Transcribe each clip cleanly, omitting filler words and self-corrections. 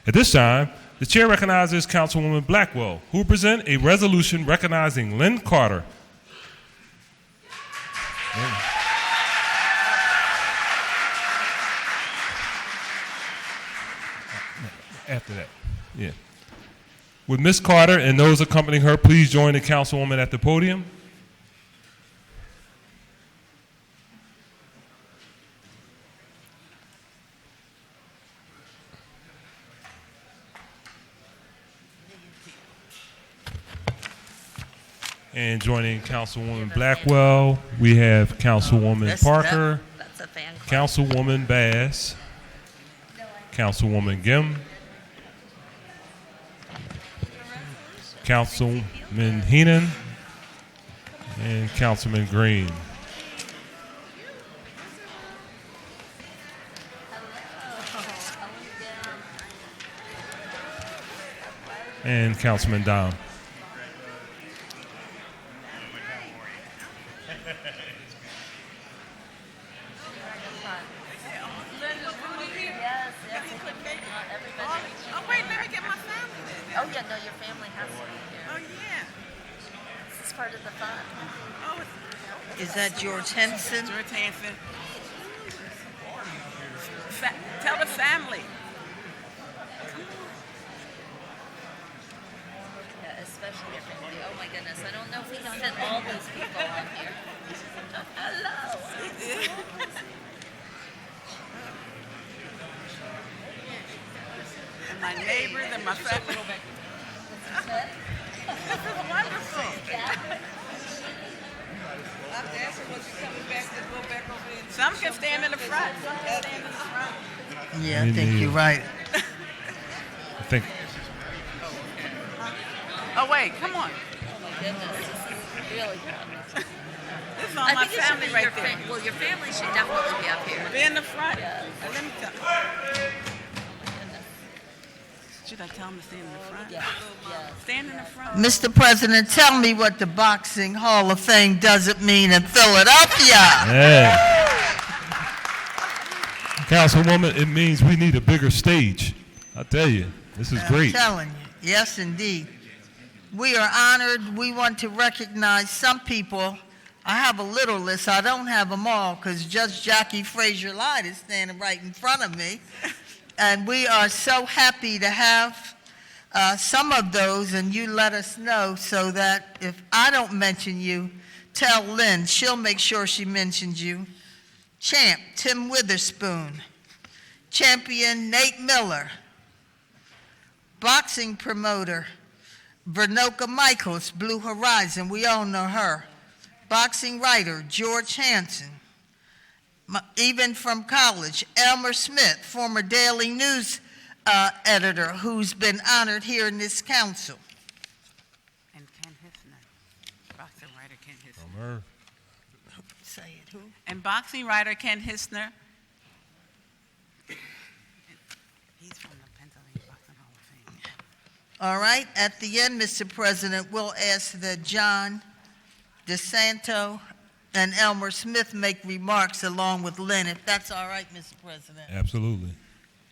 At this time, the chair recognizes Councilwoman Blackwell, who will present a resolution recognizing Lynne Carter. After that, yeah. With Ms. Carter and those accompanying her, please join the Councilwoman at the podium. And joining Councilwoman Blackwell, we have Councilwoman Parker, Councilwoman Bass, Councilwoman Gim, Councilman Heenan, and Councilman Green. And Councilman Down. Is that George Henson? George Henson. Tell the family. Yeah, especially your family. Oh my goodness, I don't know if we can fit all those people on here. Hello. And my neighbors and my family. This is wonderful. Yeah. Some can stand in the front. Some can stand in the front. Yeah, I think you're right. I think. Oh wait, come on. Oh my goodness, this is really good. This is all my family right there. Well, your family should definitely be up here. Be in the front. Yes. And let me tell you. Should I tell them to stand in the front? Yeah. Yes. Stand in the front. Mr. President, tell me what the Boxing Hall of Fame doesn't mean in Philadelphia. Hey. Councilwoman, it means we need a bigger stage. I tell you, this is great. I'm telling you. Yes, indeed. We are honored. We want to recognize some people. I have a little list. I don't have them all because Judge Jackie Frazier Light is standing right in front of me. And we are so happy to have some of those, and you let us know so that if I don't mention you, tell Lynn. She'll make sure she mentions you. Champ Tim Witherspoon. Champion Nate Miller. Boxing promoter Vernoka Michaels, Blue Horizon. We all know her. Boxing writer George Hansen. Even from college, Elmer Smith, former Daily News editor, who's been honored here in this council. And Ken Hissner, boxing writer Ken Hissner. Say it, who? And boxing writer Ken Hissner. He's from the Pennsylvania Boxing Hall of Fame. All right, at the end, Mr. President, we'll ask that John DeSanto and Elmer Smith make remarks along with Lynn, if that's all right, Mr. President. Absolutely.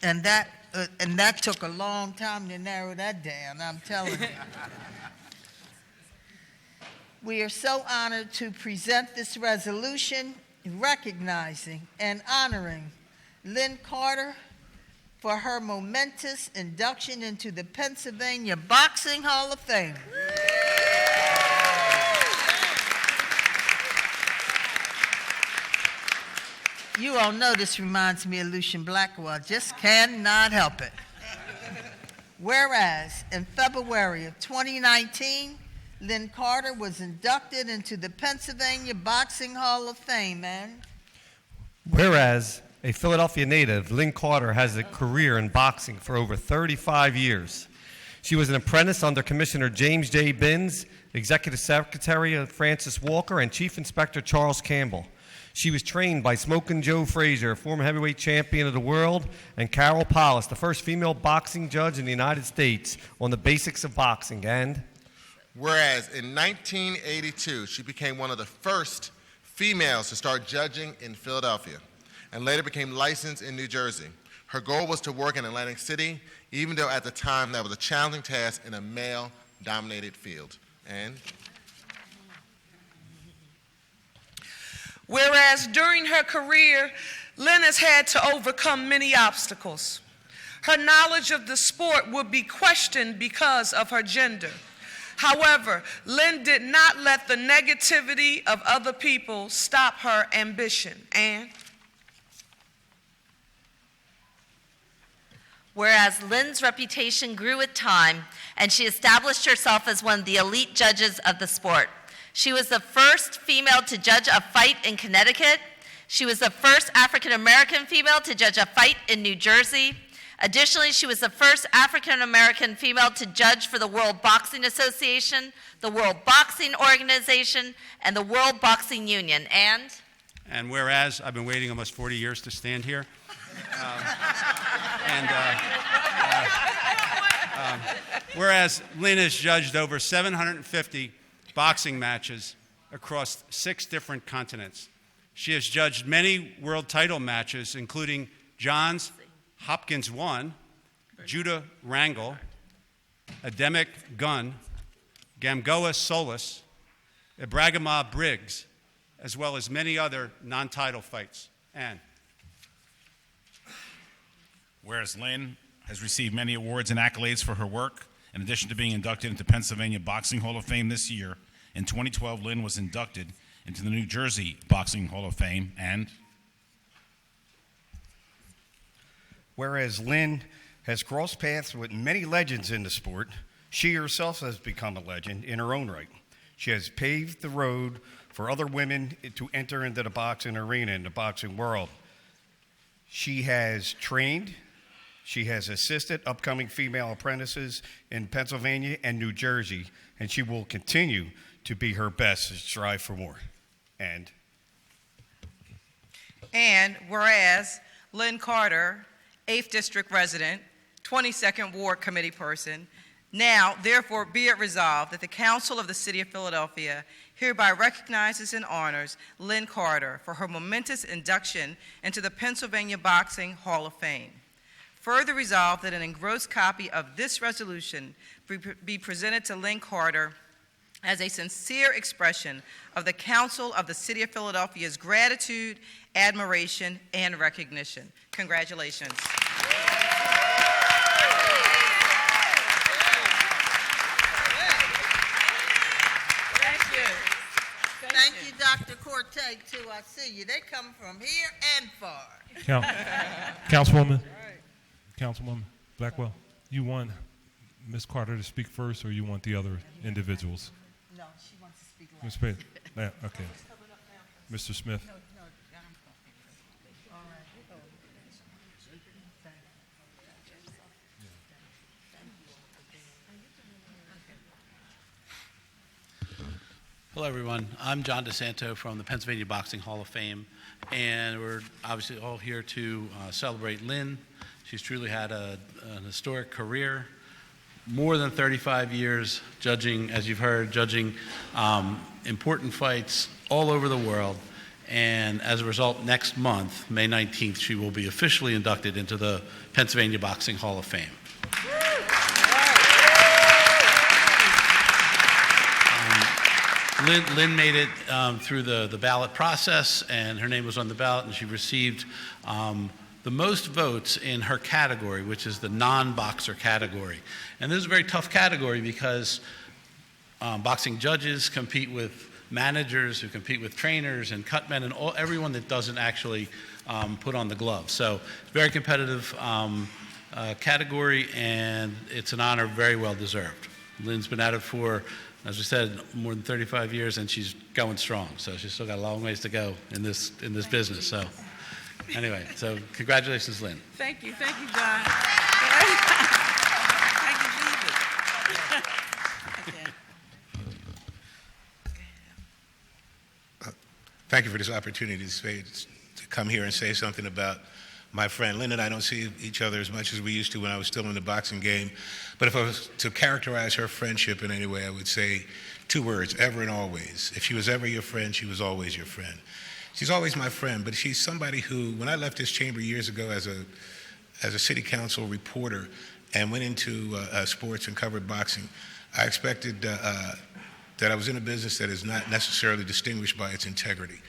And that took a long time to narrow that down, I'm telling you. We are so honored to present this resolution recognizing and honoring Lynne Carter for her momentous induction into the Pennsylvania Boxing Hall of Fame. You all know this reminds me of Lucien Blackwell. Just cannot help it. Whereas in February of 2019, Lynne Carter was inducted into the Pennsylvania Boxing Hall of Fame, and whereas a Philadelphia native, Lynne Carter has a career in boxing for over 35 years. She was an apprentice under Commissioner James J. Binns, Executive Secretary of Francis Walker, and Chief Inspector Charles Campbell. She was trained by Smokin' Joe Frazier, former heavyweight champion of the world, and Carol Paulus, the first female boxing judge in the United States, on the basics of boxing. And whereas in 1982, she became one of the first females to start judging in Philadelphia and later became licensed in New Jersey. Her goal was to work in Atlantic City, even though at the time that was a challenging task in a male-dominated field. And whereas during her career, Lynne has had to overcome many obstacles. Her knowledge of the sport would be questioned because of her gender. However, Lynne did not let the negativity of other people stop her ambition. And whereas Lynne's reputation grew with time and she established herself as one of the elite judges of the sport. She was the first female to judge a fight in Connecticut. She was the first African American female to judge a fight in New Jersey. Additionally, she was the first African American female to judge for the World Boxing Association, the World Boxing Organization, and the World Boxing Union. And whereas I've been waiting almost 40 years to stand here, whereas Lynne has judged over 750 boxing matches across 6 different continents. She has judged many world title matches, including Johns Hopkins 1, Judah Wrangle, Ademic Gunn, Gamgoa Solis, Ibragima Briggs, as well as many other non-title fights. And whereas Lynne has received many awards and accolades for her work, in addition to being inducted into Pennsylvania Boxing Hall of Fame this year, in 2012, Lynne was inducted into the New Jersey Boxing Hall of Fame. And whereas Lynne has crossed paths with many legends in the sport, she herself has become a legend in her own right. She has paved the road for other women to enter into the boxing arena, in the boxing world. She has trained, she has assisted upcoming female apprentices in Pennsylvania and New Jersey, and she will continue to be her best and strive for more. And whereas Lynne Carter, 8th District resident, 22nd Ward Committee person, now therefore be it resolved that the Council of the City of Philadelphia hereby recognizes and honors Lynne Carter for her momentous induction into the Pennsylvania Boxing Hall of Fame. Further resolved that an engrossed copy of this resolution be presented to Lynne Carter as a sincere expression of the Council of the City of Philadelphia's gratitude, admiration, and recognition. Congratulations. Thank you, Dr. Corte, too. I see you. They come from here and far. Councilwoman Blackwell, you want Ms. Carter to speak first, or you want the other individuals? No, she wants to speak Ms. last. Smith? Yeah, okay. Mr. Smith? Hello, everyone. I'm John DeSanto from the Pennsylvania Boxing Hall of Fame, and we're obviously all here to celebrate Lynne. She's truly had an historic career, more than 35 years judging, as you've heard, judging important fights all over the world. And as a result, next month, May 19th, she will be officially inducted into the Pennsylvania Boxing Hall of Fame. Lynne made it through the ballot process, and her name was on the ballot, and she received the most votes in her category, which is the non-boxer category. And this is a very tough category because boxing judges compete with managers who compete with trainers and cutmen and everyone that doesn't actually put on the gloves. So it's a very competitive category, and it's an honor very well deserved. Lynne's been at it for, as we said, more than 35 years, and she's going strong. So she's still got a long ways to go in this business. So anyway, so congratulations, Lynne. Thank you, John. Thank you, Jesus. Thank you for this opportunity to come here and say something about my friend. Lynne and I don't see each other as much as we used to when I was still in the boxing game. But if I was to characterize her friendship in any way, I would say 2 words: ever and always. If she was ever your friend, she was always your friend. She's always my friend, but she's somebody who, when I left this chamber years ago as as a city council reporter and went into sports and covered boxing, I expected that I was in a business that is not necessarily distinguished by its integrity.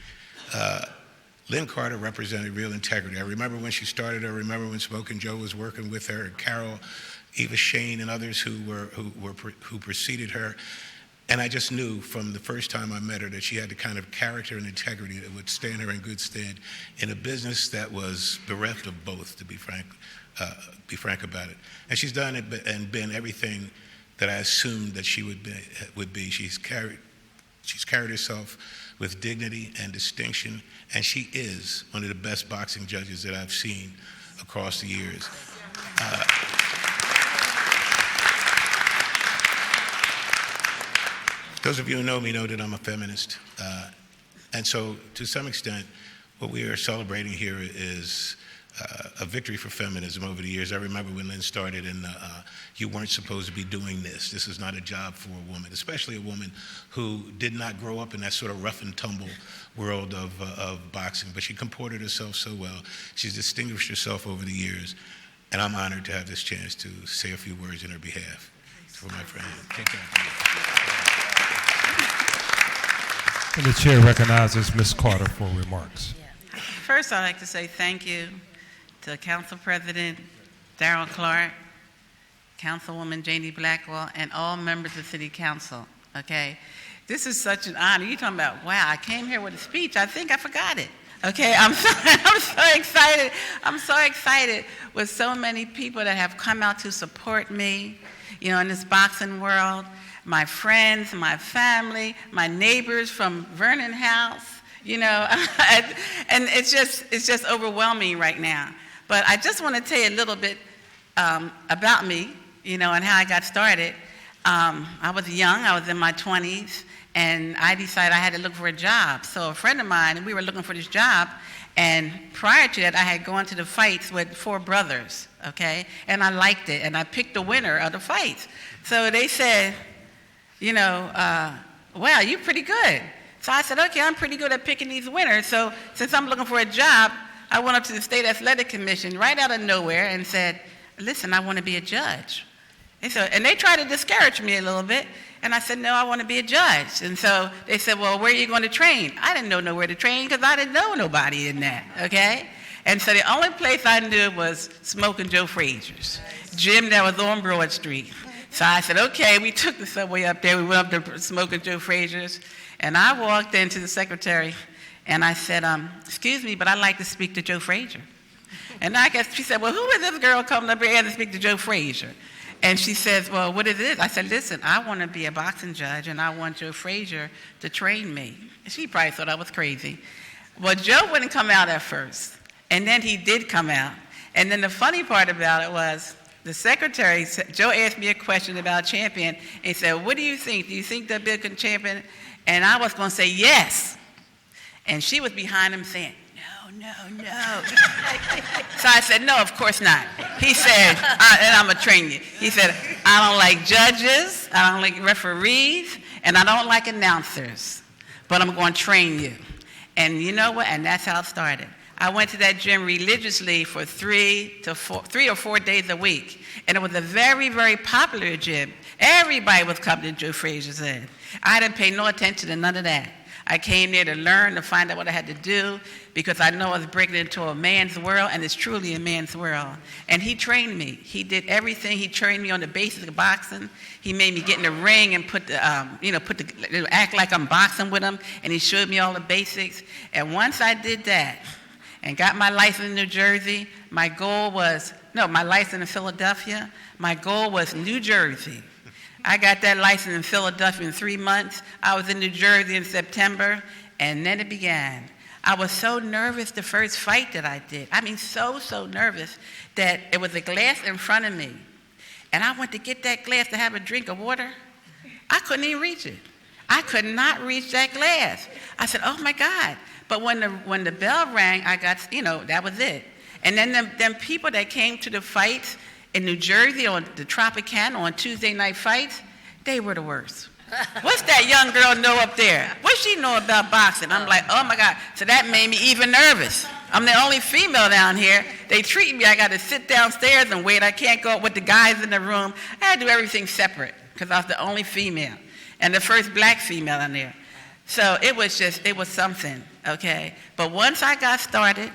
Lynne Carter represented real integrity. I remember when she started. I remember when Smokin' Joe was working with her, and Carol, Eva Shane, and others who preceded her. And I just knew from the first time I met her that she had the kind of character and integrity that would stand her in good stead in a business that was bereft of both, to be frank about it. And she's done it and been everything that I assumed that she would be. She's carried herself with dignity and distinction, and she is one of the best boxing judges that I've seen across the years. Those of you who know me know that I'm a feminist. And so, to some extent, what we are celebrating here is a victory for feminism over the years. I remember when Lynne started, and you weren't supposed to be doing this. This is not a job for a woman, especially a woman who did not grow up in that sort of rough and tumble world of boxing. But she comported herself so well. She's distinguished herself over the years, and I'm honored to have this chance to say a few words in her behalf. For my friend, take care. And the chair recognizes Ms. Carter for remarks. First, I'd like to say thank you to Council President Darrell Clark, Councilwoman Jannie Blackwell, and all members of City Council, okay? This is such an honor. You're talking about, wow, I came here with a speech. I think I forgot it, okay? I'm so excited. I'm so excited with so many people that have come out to support me, you know, in this boxing world. My friends, my family, my neighbors from Vernon House, you know, and it's just overwhelming right now. But I just want to tell you a little bit about me, you know, and how I got started. I was young, I was in my 20s, and I decided I had to look for a job. So a friend of mine, we were looking for this job, and prior to that, I had gone to the fights with 4 brothers, okay? And I liked it, and I picked the winner of the fights. So they said, you know, wow, you're pretty good. So I said, okay, I'm pretty good at picking these winners. So since I'm looking for a job, I went up to the State Athletic Commission right out of nowhere and said, listen, I want to be a judge. And they tried to discourage me a little bit. And I said, no, I want to be a judge. And so they said, well, where are you going to train? I didn't know nowhere to train because I didn't know nobody in that, okay? And so the only place I knew was Smokin' Joe Frazier's gym that was on Broad Street. So I said, okay, we took the subway up there. We went up to Smokin' Joe Frazier's. And I walked into the secretary, and I said, excuse me, but I'd like to speak to Joe Frazier. And I guess she said, well, who is this girl coming up here to speak to Joe Frazier? And she says, well, what is it? I said, listen, I want to be a boxing judge, and I want Joe Frazier to train me. And she probably thought I was crazy. Well, Joe wouldn't come out at first, and then he did come out. And then the funny part about it was, the secretary, Joe asked me a question about champion, and he said, what do you think? Do you think that Bill can champion? And I was going to say yes. And she was behind him saying, no. So I said, no, of course not. He said, and I'm going to train you. He said, I don't like judges, I don't like referees, and I don't like announcers, but I'm going to train you. And you know what? And that's how it started. I went to that gym religiously for 3 or 4 days a week. And it was a very, very popular gym. Everybody was coming to Joe Frazier's in. I didn't pay no attention to none of that. I came there to learn, to find out what I had to do, because I know I was breaking into a man's world, and it's truly a man's world. And he trained me. He did everything. He trained me on the basics of boxing. He made me get in the ring and act like I'm boxing with him, and he showed me all the basics. And once I did that, and got my license in New Jersey, my license in Philadelphia, my goal was New Jersey. I got that license in Philadelphia in 3 months. I was in New Jersey in September, and then it began. I was so nervous the first fight that I did. I mean, so nervous that it was a glass in front of me. And I went to get that glass to have a drink of water. I couldn't even reach it. I could not reach that glass. I said, oh my God. But when the bell rang, I got, that was it. And then them people that came to the fights in New Jersey on the Tropicana on Tuesday night fights, they were the worst. What's that young girl know up there? What she know about boxing? I'm like, oh my God. So that made me even nervous. I'm the only female down here. They treat me, I got to sit downstairs and wait. I can't go up with the guys in the room. I had to do everything separate because I was the only female and the first black female in there. So it was something, okay? But once I got started,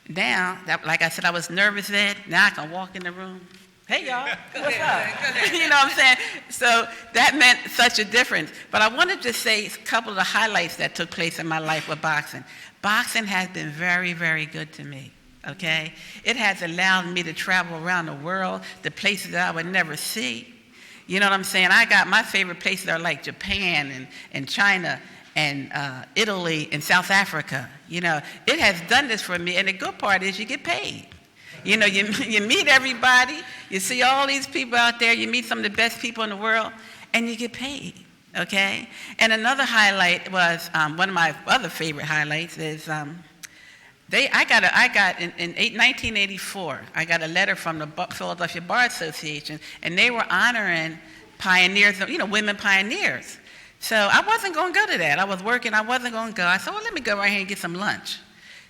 now, like I said, I was nervous then. Now I can walk in the room. Hey, y'all, what's up? You know what I'm saying? So that meant such a difference. But I wanted to say a couple of the highlights that took place in my life with boxing. Boxing has been very, very good to me, okay? It has allowed me to travel around the world, the places that I would never see. You know what I'm saying? I got my favorite places are like Japan and China and Italy and South Africa. You know, it has done this for me, and the good part is you get paid. You know, you meet everybody, you see all these people out there, you meet some of the best people in the world, and you get paid, okay? And another highlight was, one of my other favorite highlights is, in 1984, I got a letter from the Philadelphia Bar Association, and they were honoring pioneers, you know, women pioneers. So I wasn't going to go to that. I was working, I wasn't going to go. I said, well, let me go right here and get some lunch.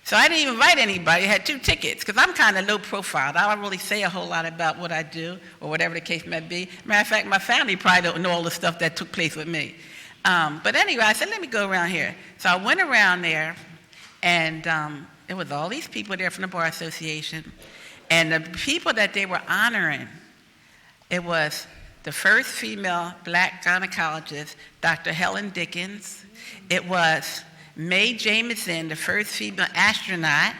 So I didn't even invite anybody. I had 2 tickets because I'm kind of low profile. I don't really say a whole lot about what I do or whatever the case may be. Matter of fact, my family probably don't know all the stuff that took place with me. But anyway, I said, let me go around here. So I went around there, and there was all these people there from the Bar Association. And the people that they were honoring, it was the first female black gynecologist, Dr. Helen Dickens. It was Mae Jemison, the first female astronaut,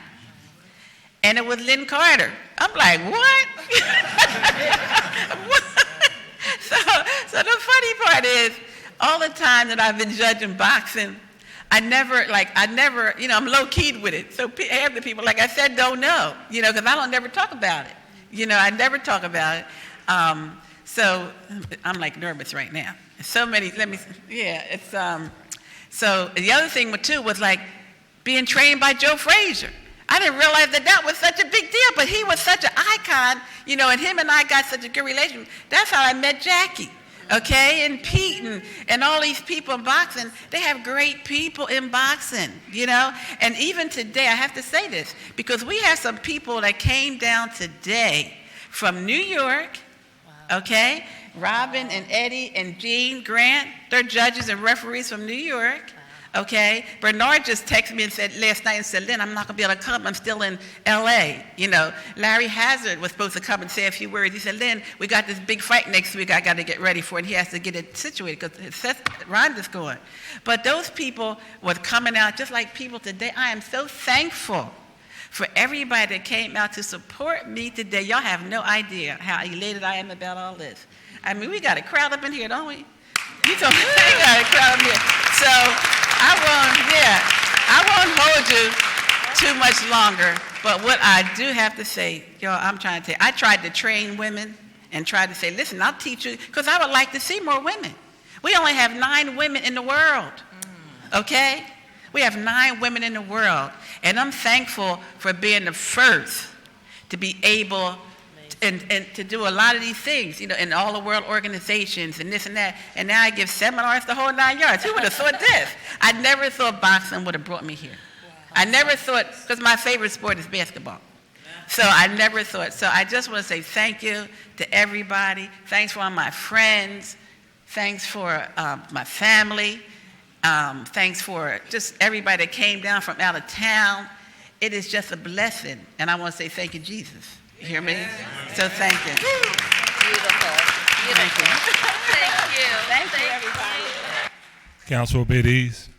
and it was Lynne Carter. I'm like, what? What? So the funny part is, all the time that I've been judging boxing, I never, you know, I'm low-keyed with it. So half the people, like I said, don't know, you know, because I don't never talk about it. You know, I never talk about it. So I'm like nervous right now. So many, so the other thing, too, was like being trained by Joe Frazier. I didn't realize that was such a big deal, but he was such an icon, you know, and him and I got such a good relationship. That's how I met Jackie, okay, and Pete and all these people in boxing. They have great people in boxing, you know, and even today, I have to say this, because we have some people that came down today from New York, okay, Robin and Eddie and Jean Grant, they're judges and referees from New York, okay? Bernard just texted me and said last night and said, Lynn, I'm not going to be able to come. I'm still in L.A., you know. Larry Hazard was supposed to come and say a few words. He said, Lynn, we got this big fight next week I got to get ready for it. And he has to get it situated because Rhonda's going. But those people were coming out just like people today. I am so thankful for everybody that came out to support me today. Y'all have no idea how elated I am about all this. I mean, we got a crowd up in here, don't we? You told me we got a crowd up here. So I won't hold you too much longer. But what I do have to say, y'all, I'm trying to tell you, I tried to train women and tried to say, listen, I'll teach you, because I would like to see more women. We only have 9 women in the world, okay? We have 9 women in the world. And I'm thankful for being the first to be able and to do a lot of these things, you know, in all the world organizations and this and that. And now I give seminars the whole 9 yards. Who would have thought this? I never thought boxing would have brought me here. I never thought, because my favorite sport is basketball. So I never thought. So I just want to say thank you to everybody. Thanks for all my friends. Thanks for my family. Thanks for just everybody that came down from out of town. It is just a blessing. And I want to say thank you, Jesus. You hear me? So thank you. Beautiful. Thank you. Thank you. Thank you, everybody. Councilor Biddies.